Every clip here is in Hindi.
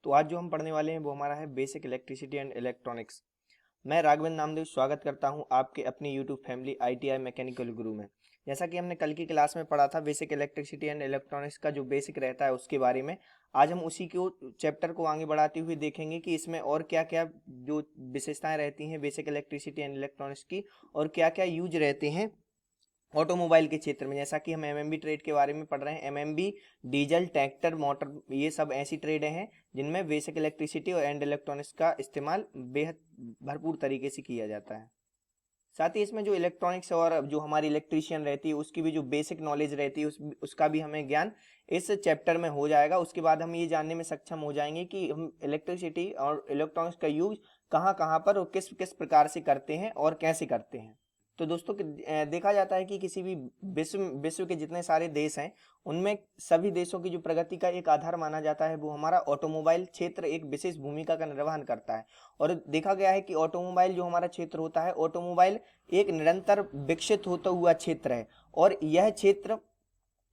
तो आज जो हम पढ़ने वाले हैं वो हमारा है बेसिक इलेक्ट्रिसिटी एंड इलेक्ट्रॉनिक्स। मैं राघवेंद्र नामदेव स्वागत करता हूं आपके अपनी यूट्यूब फैमिली आईटीआई मैकेनिकल गुरु में। जैसा कि हमने कल की क्लास में पढ़ा था बेसिक इलेक्ट्रिसिटी एंड इलेक्ट्रॉनिक्स का जो बेसिक रहता है उसके बारे में, आज हम उसी को चैप्टर को आगे बढ़ाते हुए देखेंगे कि इसमें और क्या क्या जो विशेषताएं रहती हैं बेसिक इलेक्ट्रिसिटी एंड इलेक्ट्रॉनिक्स की और क्या क्या यूज रहते हैं ऑटोमोबाइल के क्षेत्र में। जैसा कि हम एमएमबी ट्रेड के बारे में पढ़ रहे हैं, एमएमबी डीजल ट्रैक्टर मोटर ये सब ऐसी ट्रेड हैं जिनमें बेसिक इलेक्ट्रिसिटी और एंड इलेक्ट्रॉनिक्स का इस्तेमाल बेहद भरपूर तरीके से किया जाता है। साथ ही इसमें जो इलेक्ट्रॉनिक्स और जो हमारी इलेक्ट्रीशियन रहती है उसकी भी जो बेसिक नॉलेज रहती है उसका भी हमें ज्ञान इस चैप्टर में हो जाएगा। उसके बाद हम ये जानने में सक्षम हो जाएंगे कि हम इलेक्ट्रिसिटी और इलेक्ट्रॉनिक्स का यूज कहाँ कहाँ पर और किस किस प्रकार से करते हैं और कैसे करते हैं। तो दोस्तों देखा जाता है कि किसी भी विश्व के जितने सारे देश हैं उनमें सभी देशों की जो प्रगति का एक आधार माना जाता है वो हमारा ऑटोमोबाइल क्षेत्र एक विशेष भूमिका का निर्वहन करता है। और देखा गया है कि ऑटोमोबाइल जो हमारा क्षेत्र होता है, ऑटोमोबाइल एक निरंतर विकसित होता हुआ क्षेत्र है और यह क्षेत्र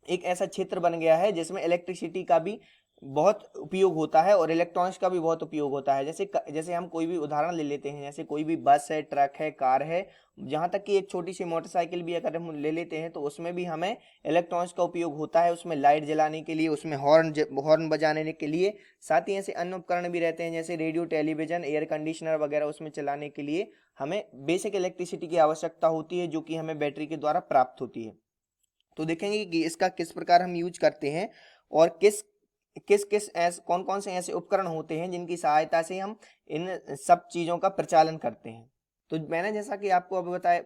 एक ऐसा क्षेत्र बन गया है जिसमें इलेक्ट्रिसिटी का भी बहुत उपयोग होता है और इलेक्ट्रॉनिक्स का भी बहुत उपयोग होता है। जैसे हम कोई भी उदाहरण ले लेते हैं, जैसे कोई भी बस है, ट्रक है, कार है, यहाँ तक कि एक छोटी सी मोटरसाइकिल भी अगर हम ले लेते हैं तो उसमें भी हमें इलेक्ट्रॉनिक्स का उपयोग होता है। उसमें लाइट जलाने के लिए, उसमें हॉर्न बजाने के लिए, साथ ही ऐसे अन्य उपकरण भी रहते हैं जैसे रेडियो, टेलीविजन, एयर कंडीशनर वगैरह उसमें चलाने के लिए हमें बेसिक इलेक्ट्रिसिटी की आवश्यकता होती है जो कि हमें बैटरी के द्वारा प्राप्त होती है। तो देखेंगे कि इसका किस प्रकार हम यूज करते हैं और किस किस किस ऐसे कौन कौन से ऐसे उपकरण होते हैं जिनकी सहायता से हम इन सब चीज़ों का प्रचालन करते हैं। तो मैंने जैसा कि आपको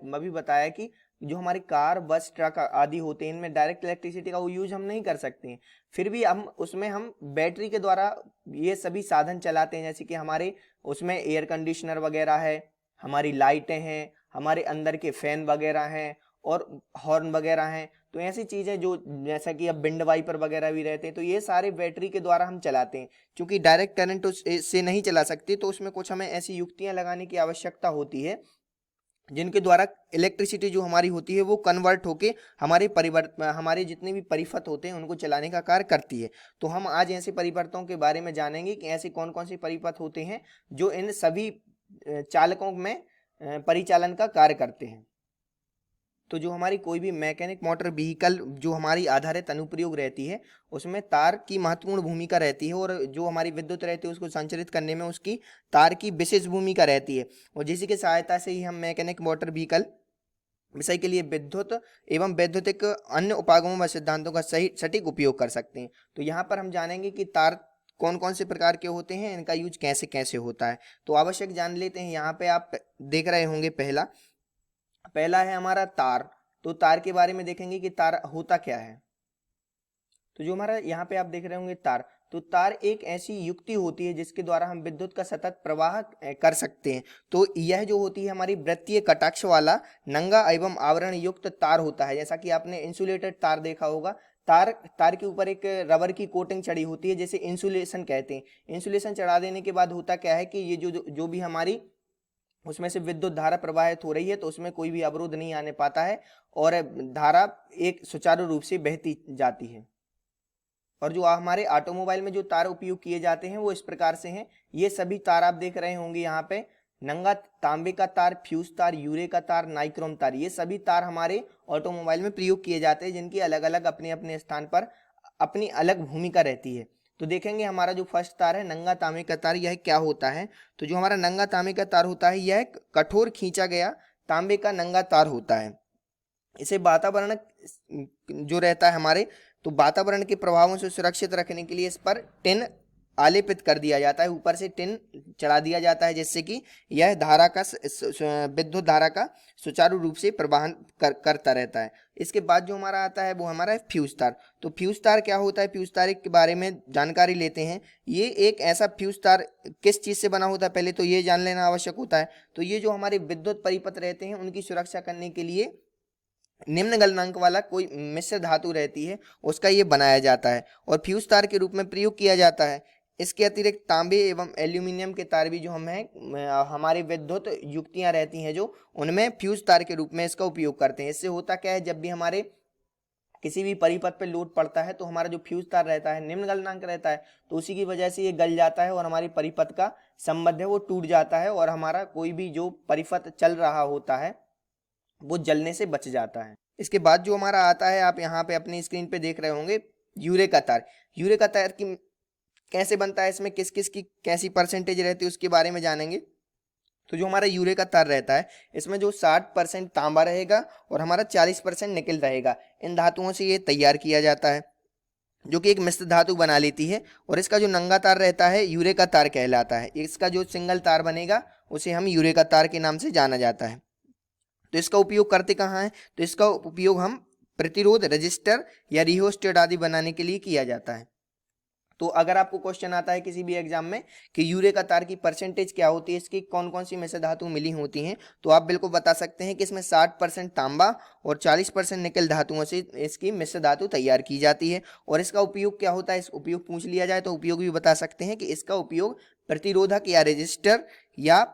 अभी बताया कि जो हमारी कार, बस, ट्रक आदि होते हैं इनमें डायरेक्ट इलेक्ट्रिसिटी का यूज हम नहीं कर सकते हैं, फिर भी हम बैटरी के द्वारा ये सभी साधन चलाते हैं। जैसे कि हमारे उसमें एयर कंडीशनर वगैरह है, हमारी लाइटें हैं, हमारे अंदर के फैन वगैरह हैं और हॉर्न वगैरह हैं। तो ऐसी चीज़ें जो जैसा कि अब विंड वाइपर वगैरह भी रहते हैं तो ये सारे बैटरी के द्वारा हम चलाते हैं। क्योंकि डायरेक्ट करंट से नहीं चला सकते तो उसमें कुछ हमें ऐसी युक्तियां लगाने की आवश्यकता होती है जिनके द्वारा इलेक्ट्रिसिटी जो हमारी होती है वो कन्वर्ट होके हमारे जितने भी परिपथ होते हैं उनको चलाने का कार्य करती है। तो हम आज ऐसे परिपथों के बारे में जानेंगे कि ऐसे कौन कौन से परिपथ होते हैं जो इन सभी चालकों में परिचालन का कार्य करते हैं। तो जो हमारी कोई भी मैकेनिक मोटर व्हीकल जो हमारी आधारित अनुप्रयोग रहती है उसमें तार की महत्वपूर्ण भूमिका रहती है और जो हमारी विद्युत रहती है उसको संचालित करने में उसकी तार की विशेष भूमिका रहती है। और जिसकी की सहायता से ही हम मैकेनिक मोटर व्हीकल विषय के लिए विद्युत एवं वैद्युतिक अन्य उपागमों व सिद्धांतों का सही सटीक उपयोग कर सकते हैं। तो यहाँ पर हम जानेंगे कि तार कौन कौन से प्रकार के होते हैं, इनका यूज कैसे कैसे होता है। तो आवश्यक जान लेते हैं। यहाँ पे आप देख रहे होंगे पहला है हमारा तार। तो तार के बारे में देखेंगे कि तार होता क्या है। तो जो हमारा यहाँ पे आप देख रहे होंगे तार, तो तार एक ऐसी युक्ति होती है जिसके द्वारा हम विद्युत का सतत प्रवाह कर सकते हैं। तो यह जो होती है हमारी वृत्तीय कटाक्ष वाला नंगा एवं आवरण युक्त तार होता है। जैसा कि आपने इंसुलेटेड तार देखा होगा, तार के ऊपर एक रबर की कोटिंग चढ़ी होती है जिसे इंसुलेशन कहते हैं। इंसुलेशन चढ़ा देने के बाद होता क्या है कि ये जो भी हमारी उसमें से विद्युत धारा प्रवाहित हो रही है तो उसमें कोई भी अवरोध नहीं आने पाता है और धारा एक सुचारू रूप से बहती जाती है। और जो हमारे ऑटोमोबाइल में जो तार उपयोग किए जाते हैं वो इस प्रकार से हैं। ये सभी तार आप देख रहे होंगे यहाँ पे, नंगा तांबे का तार, फ्यूज तार, यूरे का तार, नाइक्रोम तार, ये सभी तार हमारे ऑटोमोबाइल में प्रयोग किए जाते हैं जिनकी अलग अलग अपने अपने स्थान पर अपनी अलग भूमिका रहती है। तो देखेंगे हमारा जो फर्स्ट तार है नंगा तांबे का तार, यह क्या होता है। तो जो हमारा नंगा तांबे का तार होता है यह कठोर खींचा गया तांबे का नंगा तार होता है। इसे वातावरण जो रहता है हमारे, तो वातावरण के प्रभावों से सुरक्षित रखने के लिए इस पर टिन आलेपित कर दिया जाता है, ऊपर से टिन चढ़ा दिया जाता है जिससे कि यह विद्युत धारा का सुचारू रूप से प्रवाहन करता रहता है। इसके बाद जो हमारा आता है वो हमारा फ्यूज तार। तो फ्यूज तार क्या होता है, फ्यूज तार के बारे में जानकारी लेते हैं। ये एक ऐसा फ्यूज तार किस चीज़ से बना होता है पहले तो ये जान लेना आवश्यक होता है। तो ये जो हमारे विद्युत परिपथ रहते हैं उनकी सुरक्षा करने के लिए निम्न गलनांक वाला कोई मिश्र धातु रहती है उसका ये बनाया जाता है और फ्यूज तार के रूप में प्रयोग किया जाता है। इसके अतिरिक्त तांबे एवं एल्यूमिनियम के तार भी जो हमारे विद्युत युक्तियां रहती हैं जो उनमें फ्यूज तार के रूप में इसका उपयोग करते हैं। इससे होता क्या है, जब भी हमारे किसी भी परिपथ पे लोड पड़ता है तो हमारा जो फ्यूज तार रहता है निम्न गलनांक रहता है, तो उसी की वजह से ये गल जाता है और हमारी परिपथ का संबंध है वो टूट जाता है और हमारा कोई भी जो परिपथ चल रहा होता है वो जलने से बच जाता है। इसके बाद जो हमारा आता है, आप यहाँ पे अपनी स्क्रीन पे देख रहे होंगे, यूरे का तार। यूरे का तार की कैसे बनता है, इसमें किस किस की कैसी परसेंटेज रहती है उसके बारे में जानेंगे। तो जो हमारा यूरे का तार रहता है इसमें जो 60% तांबा रहेगा और हमारा 40% निकेल रहेगा। इन धातुओं से ये तैयार किया जाता है जो कि एक मिश्र धातु बना लेती है। और इसका जो नंगा तार रहता है यूरे का तार कहलाता है। इसका जो सिंगल तार बनेगा उसे हम यूरे का तार के नाम से जाना जाता है। तो इसका उपयोग करते कहाँ हैं, तो इसका उपयोग हम प्रतिरोध, रजिस्टर या रिहोस्टेट आदि बनाने के लिए किया जाता है। तो अगर आपको क्वेश्चन आता है किसी भी एग्जाम में कि यूरे का तार की परसेंटेज क्या होती है, इसकी कौन कौन सी मिश्र धातु मिली होती हैं, तो आप बिल्कुल बता सकते हैं कि इसमें 60% तांबा और 40% निकेल धातुओं से इसकी मिश्र धातु तैयार की जाती है। और इसका उपयोग क्या होता है, इस उपयोग पूछ लिया जाए तो उपयोग भी बता सकते हैं कि इसका उपयोग प्रतिरोधक या रजिस्टर या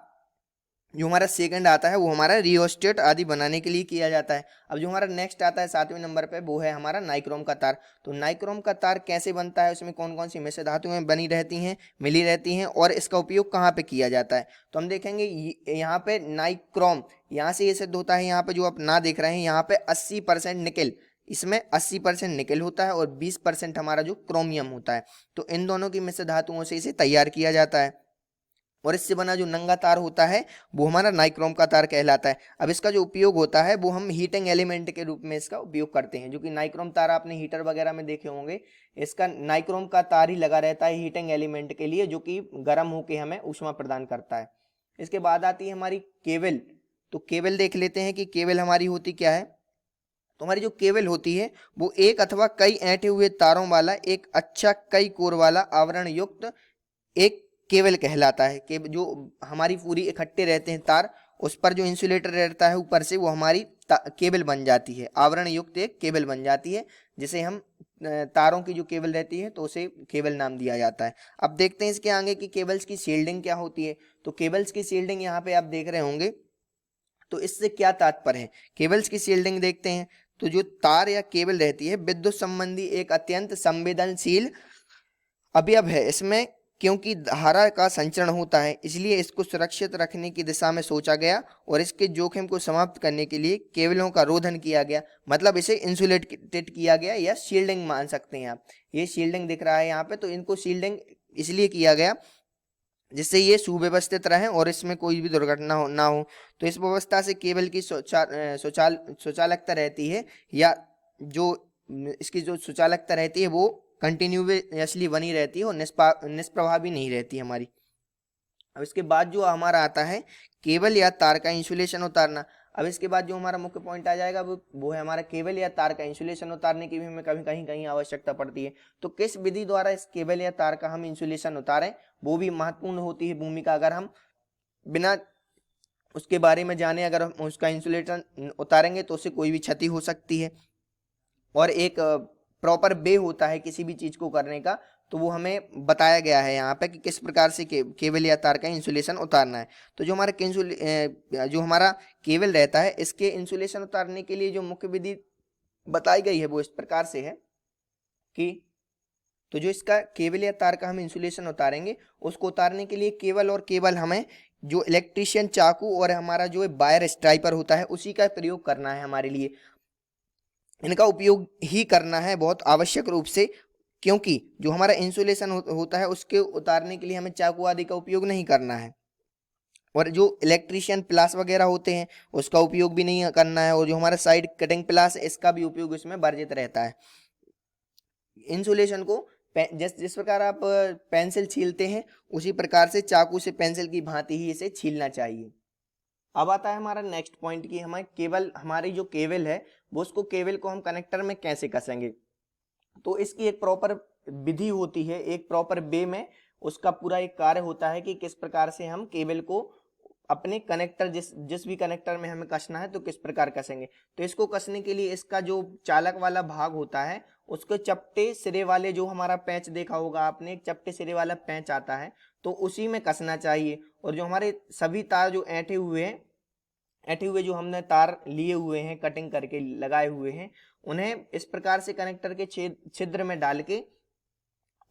जो हमारा सेकंड आता है वो हमारा रियोस्टेट आदि बनाने के लिए किया जाता है। अब जो हमारा नेक्स्ट आता है 7वें नंबर पे वो है हमारा नाइक्रोम का तार। तो नाइक्रोम का तार कैसे बनता है, उसमें कौन कौन सी मिश्र धातुएं बनी रहती हैं, मिली रहती हैं और इसका उपयोग कहाँ पे किया जाता है। तो हम देखेंगे यहाँ पे नाइक्रोम, यहाँ से ये सिद्ध होता है, यहाँ पे जो आप ना देख रहे हैं यहाँ पे 80% निकेल, इसमें 80% निकेल होता है और 20% हमारा जो क्रोमियम होता है। तो इन दोनों की मिश्र धातुओं से इसे तैयार किया जाता है और इससे बना जो नंगा तार होता है वो हमारा नाइक्रोम का तार कहलाता है। अब इसका जो उपयोग होता है वो हम हीटिंग एलिमेंट के रूप में इसका उपयोग करते हैं, जो कि नाइक्रोम तार आपने हीटर वगैरह में देखे होंगे। इसका नाइक्रोम का तार ही लगा रहता है हीटिंग एलिमेंट के लिए, जो कि गर्म होकर हमें ऊष्मा प्रदान करता है। इसके बाद आती है हमारी केबल। तो केबल देख लेते हैं कि केबल हमारी होती क्या है। तो हमारी जो केबल होती है वो एक अथवा कई ऐंठे हुए तारों वाला एक अच्छा कई कोर वाला आवरण युक्त एक केबल कहलाता है। कि जो हमारी पूरी इकट्ठे रहते हैं तार, उस पर जो इंसुलेटर रहता है ऊपर से वो हमारी केबल बन जाती है, आवरण युक्त एक केबल बन जाती है, जिसे हम तारों की जो केबल रहती है तो उसे केबल नाम दिया जाता है। अब देखते हैं इसके आगे कि केबल्स की शील्डिंग क्या होती है। तो केबल्स की शील्डिंग यहाँ पे आप देख रहे होंगे, तो इससे क्या तात्पर्य है। केबल्स की शील्डिंग देखते हैं तो जो तार या केबल रहती है विद्युत संबंधी एक अत्यंत संवेदनशील अवयव है। इसमें क्योंकि धारा का संचरण होता है इसलिए इसको सुरक्षित रखने की दिशा में सोचा गया और इसके जोखिम को समाप्त करने के लिए केबलों का रोधन किया गया, मतलब इसे इंसुलेटेड किया गया या शील्डिंग मान सकते हैं आप। ये शील्डिंग दिख रहा है यहाँ पे, तो इनको शील्डिंग इसलिए किया गया जिससे ये सुव्यवस्थित रहें और इसमें कोई भी दुर्घटना ना हो। तो इस व्यवस्था से केबल की सुचालकता रहती है, या जो इसकी जो सुचालकता रहती है वो कंटिन्यूअसली बनी रहती है और निष्प्रभावी नहीं रहती हमारी। अब इसके बाद जो हमारा आता है केबल या तार का इंसुलेशन उतारना। अब इसके बाद जो हमारा मुख्य पॉइंट आ जाएगा वो है हमारा केबल या तार का इंसुलेशन उतारने की भी हमें कभी कहीं आवश्यकता पड़ती है। तो किस विधि द्वारा इस केबल या तार का हम इंसुलेशन उतारें, वो भी महत्वपूर्ण होती है भूमिका। अगर हम बिना उसके बारे में जाने अगर हम उसका इंसुलेशन उतारेंगे तो उससे कोई भी क्षति हो सकती है। और एक प्रॉपर वे होता है किसी भी चीज को करने का, तो वो हमें बताया गया है यहाँ पे कि किस प्रकार से केबल या तार का इंसुलेशन उतारना है। तो जो हमारा केबल रहता है इसके इंसुलेशन उतारने के लिए जो मुख्य विधि बताई गई है वो इस प्रकार से है कि तो जो इसका केबल या तार का हम इंसुलेशन उतारेंगे उसको उतारने के लिए केवल हमें जो इलेक्ट्रीशियन चाकू और हमारा जो वायर स्ट्राइपर होता है उसी का प्रयोग करना है। हमारे लिए इनका उपयोग ही करना है बहुत आवश्यक रूप से, क्योंकि जो हमारा इंसुलेशन होता है उसके उतारने के लिए हमें चाकू आदि का उपयोग नहीं करना है और जो इलेक्ट्रीशियन प्लास वगैरह होते हैं उसका उपयोग भी नहीं करना है और जो हमारा साइड कटिंग प्लास है इसका भी उपयोग इसमें वर्जित रहता है। इंसुलेशन को जिस प्रकार आप पेंसिल छीलते हैं उसी प्रकार से चाकू से पेंसिल की भांति ही इसे छीलना चाहिए। अब आता है हमारा नेक्स्ट पॉइंट कि हमारी जो केबल है वो उसको केबल को हम कनेक्टर में कैसे कसेंगे। तो इसकी एक प्रॉपर विधि होती है, एक प्रॉपर वे में उसका पूरा एक कार्य होता है कि किस प्रकार से हम केबल को अपने कनेक्टर जिस भी कनेक्टर में हमें कसना है तो किस प्रकार कसेंगे। तो इसको कसने के लिए इसका जो चालक वाला भाग होता है उसको चपटे सिरे वाले, जो हमारा पैंच देखा होगा आपने, एक चपटे सिरे वाला पैंच आता है तो उसी में कसना चाहिए। और जो हमारे सभी तार जो ऐंठे हुए जो हमने तार लिए हुए हैं कटिंग करके लगाए हुए हैं उन्हें इस प्रकार से कनेक्टर के छिद्र में डाल के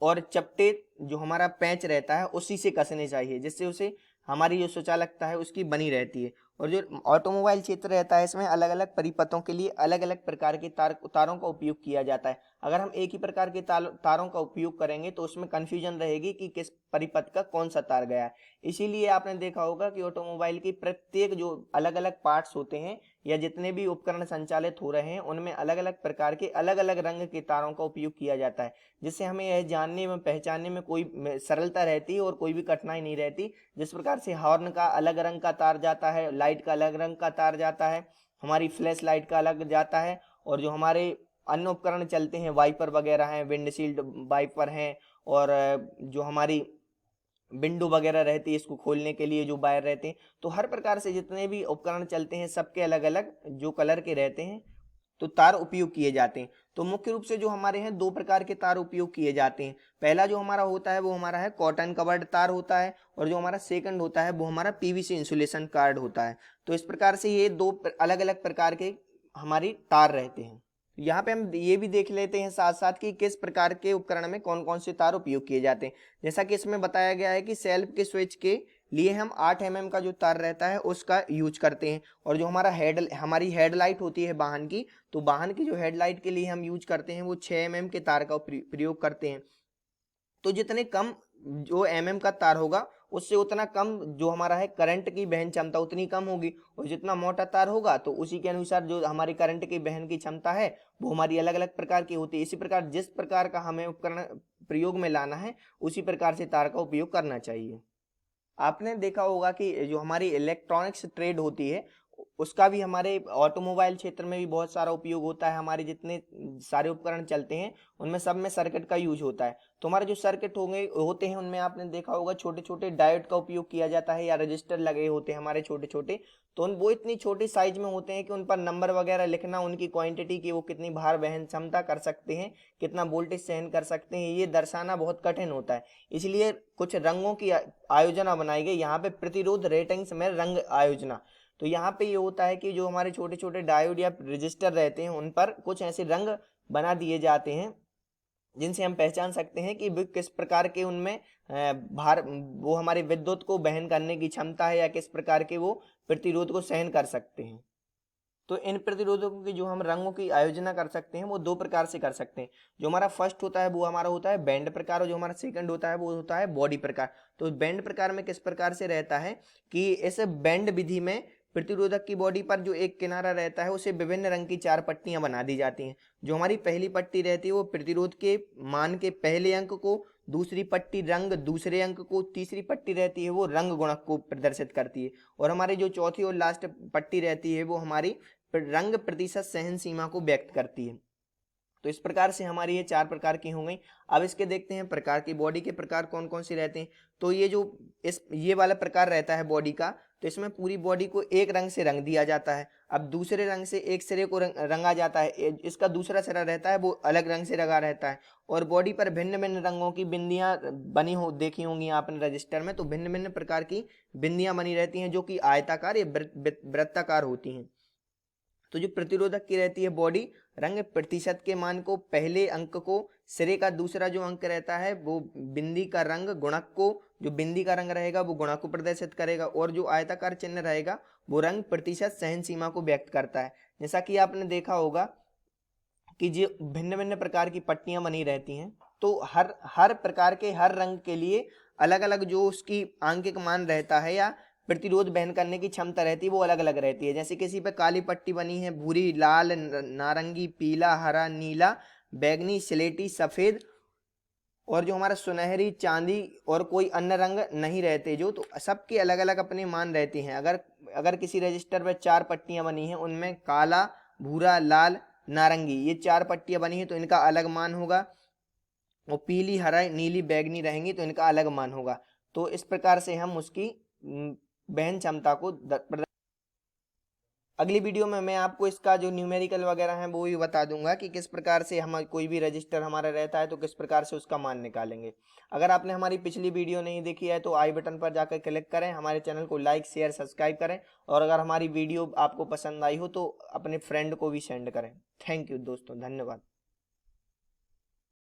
और चपटे जो हमारा पेंच रहता है उसी से कसने चाहिए, जिससे उसे हमारी जो सुचालकता है उसकी बनी रहती है। और जो ऑटोमोबाइल क्षेत्र रहता है इसमें अलग अलग परिपथों के लिए अलग अलग प्रकार के तारों का उपयोग किया जाता है। अगर हम एक ही प्रकार के तारों का उपयोग करेंगे तो उसमें कन्फ्यूजन रहेगी कि किस परिपथ का कौन सा तार गया है। इसीलिए आपने देखा होगा कि ऑटोमोबाइल की प्रत्येक जो अलग अलग पार्ट्स होते हैं या जितने भी उपकरण संचालित हो रहे हैं उनमें अलग अलग प्रकार के अलग अलग रंग के तारों का उपयोग किया जाता है, जिससे हमें यह जानने में पहचानने में कोई सरलता रहती है और कोई भी कठिनाई नहीं रहती। जिस प्रकार से हॉर्न का अलग रंग का तार जाता है, लाइट का अलग रंग का तार जाता है, हमारी फ्लैश लाइट का अलग जाता है, और जो हमारे अन्य उपकरण चलते हैं वाइपर वगैरह हैं, विंडशील्ड वाइपर हैं, और जो हमारी विंडो वगैरह रहती है इसको खोलने के लिए जो वायर रहते हैं, तो हर प्रकार से जितने भी उपकरण चलते हैं सबके अलग अलग जो कलर के रहते हैं तो तार उपयोग किए जाते हैं। तो मुख्य रूप से जो हमारे हैं दो प्रकार के तार उपयोग किए जाते हैं। पहला जो हमारा होता है वो हमारा है कॉटन कवर्ड तार होता है, और जो हमारा सेकंड होता है वो हमारा पीवीसी इंसुलेशन कार्ड होता है। तो इस प्रकार से ये दो अलग अलग प्रकार के हमारी तार रहते हैं। यहाँ पे हम ये भी देख लेते हैं साथ साथ कि किस प्रकार के उपकरण में कौन कौन से तार उपयोग किए जाते हैं। जैसा कि इसमें बताया गया है कि सेल्फ के स्विच के लिए हम 8 mm का जो तार रहता है उसका यूज करते हैं, और जो हमारी हेडलाइट होती है वाहन की, तो वाहन की जो हेडलाइट के लिए हम यूज करते हैं वो 6 mm के तार का प्रयोग करते हैं। तो जितने कम जो का तार होगा उससे उतना कम जो हमारा है करंट की वहन क्षमता उतनी कम होगी, और जितना मोटा तार होगा तो उसी के अनुसार जो हमारी करंट की वहन की क्षमता है वो हमारी अलग अलग प्रकार की होती है। इसी प्रकार जिस प्रकार का हमें उपकरण प्रयोग में लाना है उसी प्रकार से तार का उपयोग करना चाहिए। आपने देखा होगा कि जो हमारी इलेक्ट्रॉनिक्स ट्रेड होती है उसका भी हमारे ऑटोमोबाइल क्षेत्र में भी बहुत सारा उपयोग होता है। हमारे जितने सारे उपकरण चलते हैं उनमें सब में सर्किट का यूज होता है। तो हमारे जो सर्किट होते हैं उनमें आपने देखा होगा छोटे छोटे डायोड का उपयोग किया जाता है या रजिस्टर लगे होते हैं हमारे छोटे छोटे। तो वो इतनी छोटी साइज में होते हैं कि उन पर नंबर वगैरह लिखना, उनकी क्वांटिटी की वो कितनी भार वहन क्षमता कर सकते हैं, कितना वोल्टेज सहन कर सकते हैं, ये दर्शाना बहुत कठिन होता है। इसलिए कुछ रंगों की आयोजना बनाई गई यहाँ पे, प्रतिरोध रेटिंग्स में रंग आयोजना। तो यहाँ पे ये होता है कि जो हमारे छोटे छोटे डायोड या रजिस्टर रहते हैं उन पर कुछ ऐसे रंग बना दिए जाते हैं जिनसे हम पहचान सकते हैं कि किस प्रकार के उनमें भार वो हमारे विद्युत को वहन करने की क्षमता है या किस प्रकार के वो प्रतिरोध को सहन कर सकते हैं। तो इन प्रतिरोधकों की जो हम रंगों की आयोजना कर सकते हैं वो दो प्रकार से कर सकते हैं। जो हमारा फर्स्ट होता है वो हमारा होता है बैंड प्रकार, और जो हमारा सेकंड होता है वो होता है बॉडी प्रकार। तो बैंड प्रकार में किस प्रकार से रहता है कि इस बैंड विधि में प्रतिरोधक की बॉडी पर जो एक किनारा रहता है उसे विभिन्न रंग की 4 पट्टियां बना दी जाती हैं। जो हमारी पहली पट्टी रहती है वो प्रतिरोध के मान के पहले अंक को, दूसरी पट्टी रंग दूसरे अंक को, तीसरी पट्टी रहती है वो रंग गुणक को प्रदर्शित करती है, और हमारी जो चौथी और लास्ट पट्टी रहती है वो हमारी रंग प्रतिशत सहन सीमा को व्यक्त करती है। तो इस प्रकार से हमारी ये 4 प्रकार की हो गई। अब इसके देखते हैं प्रकार की बॉडी के प्रकार कौन कौन से रहते हैं। तो ये वाला प्रकार रहता है बॉडी का, तो इसमें पूरी बॉडी को एक रंग से रंग दिया जाता है। अब दूसरे रंग से एक सिरे को रंगा जाता है, इसका दूसरा सिरा रहता है वो अलग रंग से रंगा रहता है, और बॉडी पर भिन्न भिन्न रंगों की बिंदियां बनी हो देखी होंगी आपने रजिस्टर में। तो भिन्न भिन्न प्रकार की बिंदियां बनी रहती हैं जो कि आयताकार या वृत्ताकार होती हैं। तो जो प्रतिरोधक की रहती है बॉडी, रंग प्रतिशत के मान को पहले अंक को, सिरे का दूसरा जो अंक रहता है वो बिंदी का रंग गुणक को, जो बिंदी का रंग रहेगा वो गुणक को प्रदर्शित करेगा, और जो आयताकार चिन्ह रहेगा वो रंग प्रतिशत सहन सीमा को व्यक्त करता है। जैसा कि आपने देखा होगा कि जो भिन्न भिन्न प्रकार की पट्टियां बनी रहती हैं, तो हर प्रकार के हर रंग के लिए अलग अलग जो उसकी आंकिक मान रहता है या प्रतिरोध वहन करने की क्षमता रहती है वो अलग अलग रहती है। जैसे किसी पे काली पट्टी बनी है, भूरी, लाल, नारंगी, पीला, हरा, नीला, बैगनी, स्लेटी, सफेद, और जो हमारा सुनहरी, चांदी और कोई अन्य रंग नहीं रहते जो, तो सबके अलग अलग अपने मान रहते हैं। अगर किसी रजिस्टर पर 4 पट्टियां बनी हैं उनमें काला, भूरा, लाल, नारंगी ये 4 पट्टियां बनी हैं तो इनका अलग मान होगा, और पीली, हरा, नीली, बैगनी रहेंगी तो इनका अलग मान होगा। तो इस प्रकार से हम उसकी वहन क्षमता को अगली वीडियो में मैं आपको इसका जो न्यूमेरिकल वगैरह है वो भी बता दूंगा कि किस प्रकार से हम कोई भी रजिस्टर हमारा रहता है तो किस प्रकार से उसका मान निकालेंगे। अगर आपने हमारी पिछली वीडियो नहीं देखी है तो आई बटन पर जाकर क्लिक करें, हमारे चैनल को लाइक शेयर सब्सक्राइब करें और अगर हमारी वीडियो आपको पसंद आई हो तो अपने फ्रेंड को भी सेंड करें। थैंक यू दोस्तों, धन्यवाद।